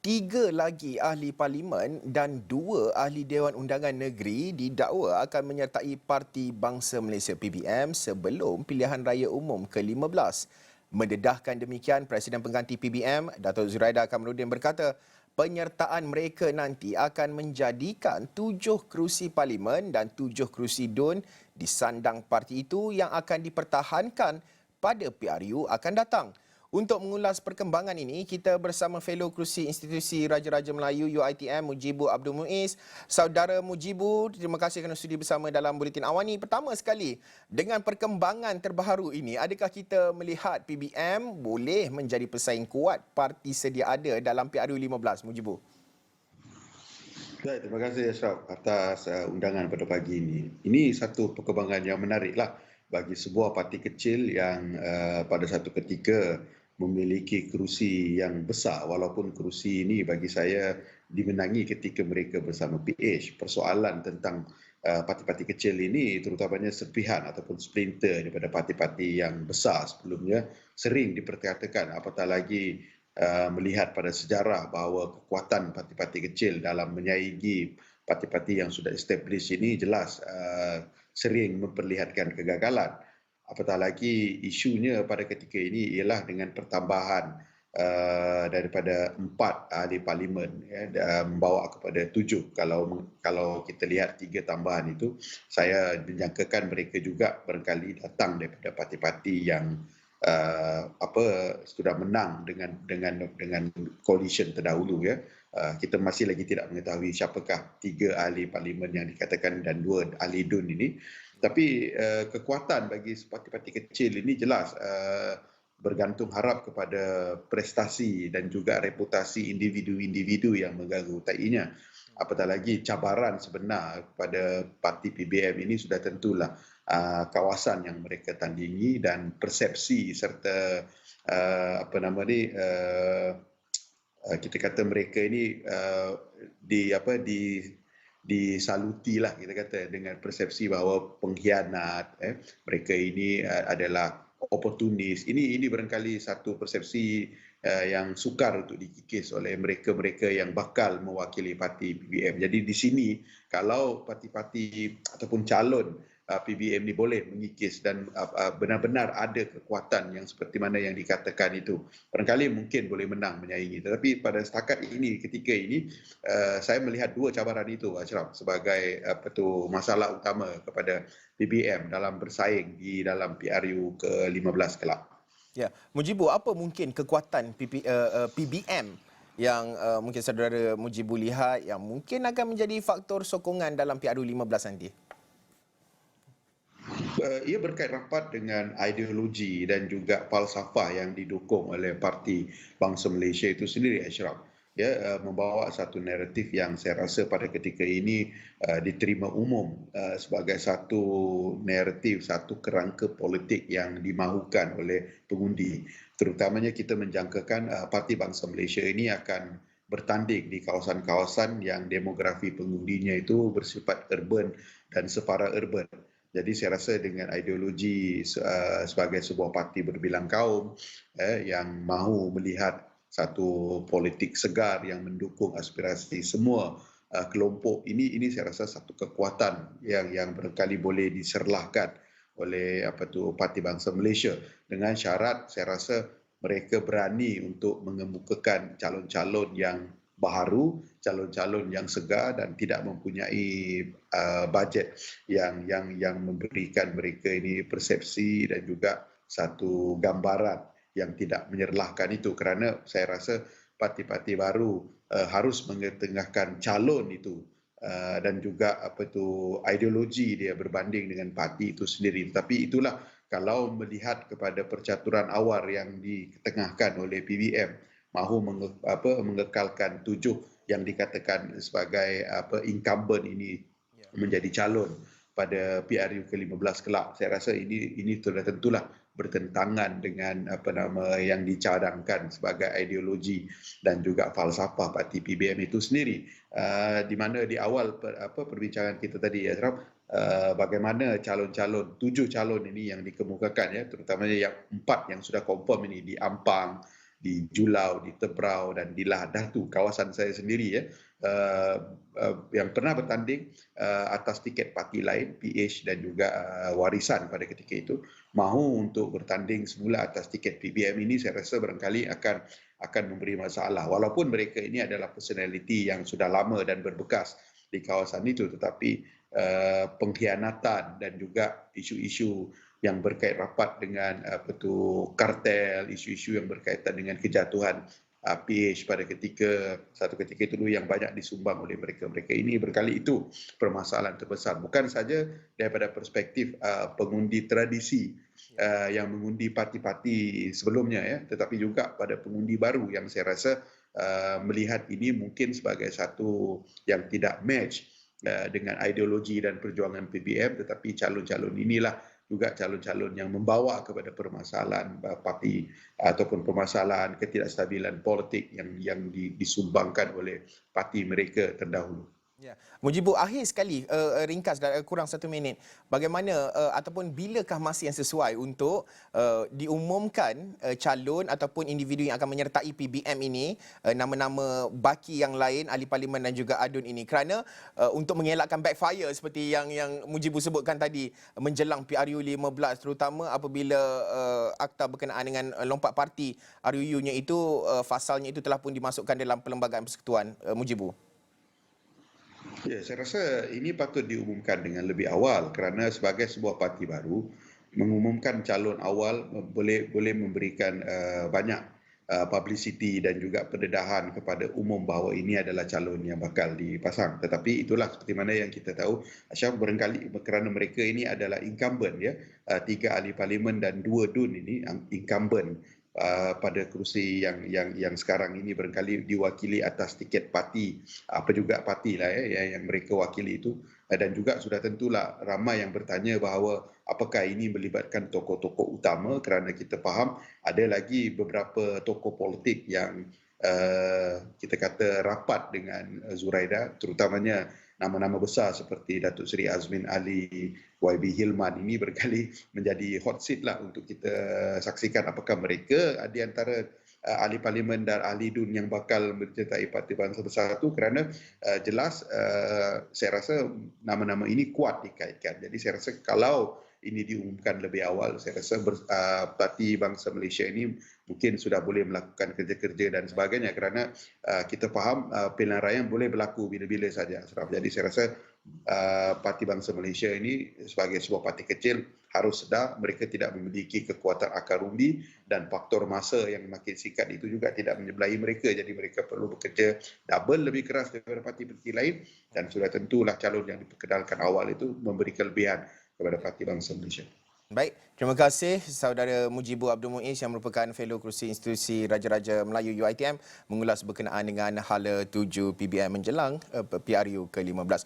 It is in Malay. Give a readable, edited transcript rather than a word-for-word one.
Tiga lagi ahli parlimen dan dua ahli Dewan Undangan Negeri didakwa akan menyertai Parti Bangsa Malaysia PBM sebelum pilihan raya umum ke-15. Mendedahkan demikian, Presiden Pengganti PBM, Datuk Zuraida Kamaluddin berkata, penyertaan mereka nanti akan menjadikan 7 kerusi parlimen dan 7 kerusi DUN di sandang parti itu yang akan dipertahankan pada PRU akan datang. Untuk mengulas perkembangan ini, kita bersama Fellow Kerusi Institusi Raja-Raja Melayu UiTM, Mujibu Abdul Muiz. Saudara Mujibu, terima kasih kerana sudi bersama dalam Buletin Awani. Pertama sekali, dengan perkembangan terbaru ini, adakah kita melihat PBM boleh menjadi pesaing kuat parti sedia ada dalam PRU 15, Mujibu? Baik, terima kasih Ashraf atas undangan pada pagi ini. Ini satu perkembangan yang menariklah bagi sebuah parti kecil yang pada satu ketika memiliki kerusi yang besar, walaupun kerusi ini bagi saya dimenangi ketika mereka bersama PH. Persoalan tentang parti-parti kecil ini terutamanya serpihan ataupun splinter daripada parti-parti yang besar sebelumnya sering diperkatakan, apatah lagi melihat pada sejarah bahawa kekuatan parti-parti kecil dalam menyaingi parti-parti yang sudah established ini jelas sering memperlihatkan kegagalan. Apatah lagi isunya pada ketika ini ialah dengan pertambahan daripada 4 ahli parlimen membawa kepada 7. Kalau kita lihat 3 tambahan itu, saya menjangkakan mereka juga barangkali datang daripada parti-parti yang sudah menang dengan coalition terdahulu ya. Kita masih lagi tidak mengetahui siapakah 3 ahli parlimen yang dikatakan dan 2 ahli DUN ini. Tapi kekuatan bagi parti-parti kecil ini jelas bergantung harap kepada prestasi dan juga reputasi individu-individu yang mengganggu tainya. Apatah lagi cabaran sebenar kepada parti PBM ini sudah tentulah kawasan yang mereka tandingi dan persepsi serta kita kata mereka ini disaluti lah, kita kata, dengan persepsi bahawa pengkhianat, mereka ini adalah oportunis. Ini barangkali satu persepsi yang sukar untuk dikikis oleh mereka-mereka yang bakal mewakili parti PBM. Jadi di sini kalau parti-parti ataupun calon PBM ni boleh mengikis dan benar-benar ada kekuatan yang seperti mana yang dikatakan itu, barangkali mungkin boleh menang menyaingi. Tetapi pada setakat ini, ketika ini, saya melihat 2 cabaran itu, Ashraf, sebagai masalah utama kepada PBM dalam bersaing di dalam PRU ke-15 kelak. Ya, Mujibu, apa mungkin kekuatan PBM yang mungkin saudara Mujibu lihat yang mungkin akan menjadi faktor sokongan dalam PRU 15 nanti? Ia berkait rapat dengan ideologi dan juga falsafah yang didukung oleh Parti Bangsa Malaysia itu sendiri, Ashraf. Ya, membawa satu naratif yang saya rasa pada ketika ini diterima umum sebagai satu naratif, satu kerangka politik yang dimahukan oleh pengundi. Terutamanya kita menjangkakan Parti Bangsa Malaysia ini akan bertanding di kawasan-kawasan yang demografi pengundinya itu bersifat urban dan separa urban. Jadi saya rasa dengan ideologi sebagai sebuah parti berbilang kaum yang mahu melihat satu politik segar yang mendukung aspirasi semua kelompok ini saya rasa satu kekuatan yang barangkali boleh diserlahkan oleh Parti Bangsa Malaysia, dengan syarat saya rasa mereka berani untuk mengemukakan calon-calon yang baharu, calon-calon yang segar dan tidak mempunyai bajet yang memberikan mereka ini persepsi dan juga satu gambaran yang tidak menyerlahkan itu. Kerana saya rasa parti-parti baru harus mengetengahkan calon itu dan juga ideologi dia berbanding dengan parti itu sendiri. Tapi itulah, kalau melihat kepada percaturan awal yang ditengahkan oleh PBM, mahu mengekalkan 7 yang dikatakan sebagai incumbent ini menjadi calon pada PRU ke-15 kelak. Saya rasa ini sudah tentulah bertentangan dengan yang dicadangkan sebagai ideologi dan juga falsafah parti PBM itu sendiri. Di mana di awal perbincangan kita tadi, Ashraf, bagaimana calon-calon 7 calon ini yang dikemukakan, ya, terutamanya yang 4 yang sudah confirm ini di Ampang, di Julau, di Tebrau dan di Lahad Datu, kawasan saya sendiri ya, yang pernah bertanding atas tiket parti lain, PH dan juga Warisan pada ketika itu, mahu untuk bertanding semula atas tiket PBM ini, saya rasa barangkali akan memberi masalah. Walaupun mereka ini adalah personaliti yang sudah lama dan berbekas di kawasan itu, tetapi pengkhianatan dan juga isu-isu yang berkait rapat dengan kartel, isu-isu yang berkaitan dengan kejatuhan PH pada satu ketika itu dulu yang banyak disumbang oleh mereka ini, berkali itu permasalahan terbesar, bukan saja daripada perspektif pengundi tradisi yang mengundi parti-parti sebelumnya ya, tetapi juga pada pengundi baru yang saya rasa melihat ini mungkin sebagai satu yang tidak match dengan ideologi dan perjuangan PBM, tetapi calon-calon inilah juga calon-calon yang membawa kepada permasalahan parti ataupun permasalahan ketidakstabilan politik yang disumbangkan oleh parti mereka terdahulu. Ya. Mujibu, akhir sekali, ringkas kurang 1 minit. Bagaimana ataupun bilakah masa yang sesuai untuk diumumkan calon ataupun individu yang akan menyertai PBM ini, nama-nama baki yang lain, ahli parlimen dan juga ADUN ini, kerana untuk mengelakkan backfire seperti yang Mujibu sebutkan tadi menjelang PRU 15, terutama apabila akta berkenaan dengan lompat parti RUU-nya itu, fasalnya itu telah pun dimasukkan dalam Perlembagaan Persekutuan, Mujibu. Ya, saya rasa ini patut diumumkan dengan lebih awal kerana sebagai sebuah parti baru, mengumumkan calon awal boleh memberikan banyak publicity dan juga pendedahan kepada umum bahawa ini adalah calon yang bakal dipasang. Tetapi itulah seperti mana yang kita tahu, Ashraf, barangkali kerana mereka ini adalah incumbent ya, 3 ahli parlimen dan 2 DUN ini incumbent pada kerusi yang sekarang ini barangkali diwakili atas tiket parti, apa juga parti lah ya, yang mereka wakili itu, dan juga sudah tentulah ramai yang bertanya bahawa apakah ini melibatkan tokoh-tokoh utama, kerana kita faham ada lagi beberapa tokoh politik yang kita kata rapat dengan Zuraida, terutamanya nama-nama besar seperti Datuk Seri Azmin Ali, YB Hilman ini berkali menjadi hot seat lah untuk kita saksikan apakah mereka di antara ahli parlimen dan ahli DUN yang bakal menyertai Parti Bangsa Besar itu, kerana jelas saya rasa nama-nama ini kuat dikaitkan. Jadi saya rasa kalau ini diumumkan lebih awal, saya rasa Parti Bangsa Malaysia ini mungkin sudah boleh melakukan kerja-kerja dan sebagainya, kerana kita faham pilihan raya boleh berlaku bila-bila saja. Jadi saya rasa Parti Bangsa Malaysia ini sebagai sebuah parti kecil harus sedar mereka tidak memiliki kekuatan akar undi, dan faktor masa yang makin singkat itu juga tidak menyebelahi mereka. Jadi mereka perlu bekerja double lebih keras daripada parti-parti lain, dan sudah tentulah calon yang diperkenalkan awal itu memberi kelebihan kepada Parti Bangsa Malaysia. Baik, terima kasih saudara Mujibu Abdul Muiz yang merupakan fellow kerusi institusi Raja-Raja Melayu UiTM mengulas berkenaan dengan hala 7 PBM menjelang PRU ke-15.